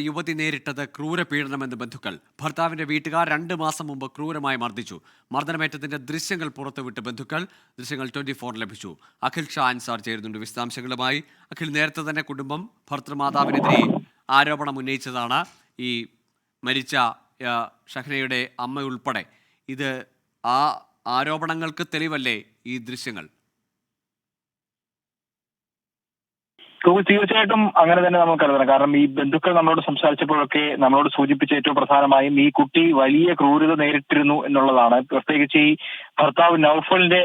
യുവതി നേരിട്ടത് ക്രൂരപീഡനമെന്ന് ബന്ധുക്കൾ. ഭർത്താവിന്റെ വീട്ടുകാർ 2 മാസം മുമ്പ് ക്രൂരമായി മർദ്ദിച്ചു. മർദ്ദനമേറ്റതിന്റെ ദൃശ്യങ്ങൾ പുറത്തുവിട്ട് ബന്ധുക്കൾ. ദൃശ്യങ്ങൾ 24 ലഭിച്ചു. അഖിൽ ഷാ അൻസാർ ചേരുന്നുണ്ട് വിശദാംശങ്ങളുമായി. അഖിൽ, നേരത്തെ തന്നെ കുടുംബം ഭർത്തൃമാതാവിനെതിരെ ആരോപണം ഉന്നയിച്ചതാണ്. ഈ മരിച്ച ഷഹ്നയുടെ അമ്മ ഉൾപ്പെടെ. ഇത് ആ ആരോപണങ്ങൾക്ക് തെളിവല്ലേ ഈ ദൃശ്യങ്ങൾ? തീർച്ചയായിട്ടും അങ്ങനെ തന്നെ നമുക്ക് കരുതണം. കാരണം ഈ ബന്ധുക്കൾ നമ്മളോട് സംസാരിച്ചപ്പോഴൊക്കെ നമ്മളോട് സൂചിപ്പിച്ച ഏറ്റവും പ്രധാനമായും ഈ കുട്ടി വലിയ ക്രൂരത നേരിട്ടിരുന്നു എന്നുള്ളതാണ്. പ്രത്യേകിച്ച് ഈ ഭർത്താവ് നൗഫലിന്റെ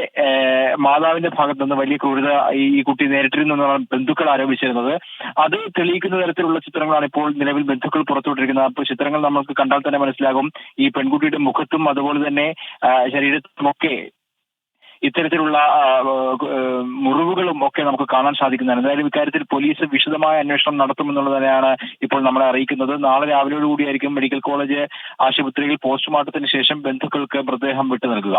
മാതാവിന്റെ ഭാഗത്ത് നിന്ന് വലിയ ക്രൂരത ഈ കുട്ടി നേരിട്ടിരുന്നു എന്നാണ് ബന്ധുക്കൾ ആരോപിച്ചിരുന്നത്. അത് തെളിയിക്കുന്ന തരത്തിലുള്ള ചിത്രങ്ങളാണ് ഇപ്പോൾ നിലവിൽ ബന്ധുക്കൾ പുറത്തുവിട്ടിരിക്കുന്നത്. അപ്പോൾ ചിത്രങ്ങൾ നമുക്ക് കണ്ടാൽ തന്നെ മനസ്സിലാകും ഈ പെൺകുട്ടിയുടെ മുഖത്തും അതുപോലെ തന്നെ ശരീരത്തുമൊക്കെ ഇത്തരത്തിലുള്ള മുറിവുകളും ഒക്കെ നമുക്ക് കാണാൻ സാധിക്കുന്നതാണ്. എന്തായാലും ഇക്കാര്യത്തിൽ പോലീസ് വിശദമായ അന്വേഷണം നടത്തുമെന്നുള്ളത് തന്നെയാണ് ഇപ്പോൾ നമ്മളെ അറിയിക്കുന്നത്. നാളെ രാവിലെയോടുകൂടിയായിരിക്കും മെഡിക്കൽ കോളേജ് ആശുപത്രിയിൽ പോസ്റ്റ്മോർട്ടത്തിന് ശേഷം ബന്ധുക്കൾക്ക് മൃതദേഹം വിട്ടു നൽകുക.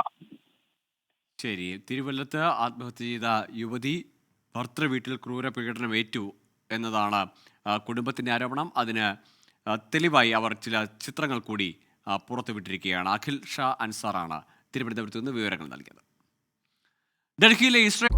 ശരി. തിരുവല്ലത്ത് ആത്മഹത്യ ചെയ്ത യുവതി ഭർത്തൃ വീട്ടിൽ ക്രൂരപീഡനം ഏറ്റു എന്നതാണ് കുടുംബത്തിന്റെ ആരോപണം. അതിന് തെളിവായി അവർ ചില ചിത്രങ്ങൾ കൂടി പുറത്തുവിട്ടിരിക്കുകയാണ്. അഖിൽ ഷാ അൻസാറാണ് തിരുവനന്തപുരത്ത് നിന്ന് വിവരങ്ങൾ നൽകിയത്. ഡൽഹിയിലെ ഇസ്രയേൽ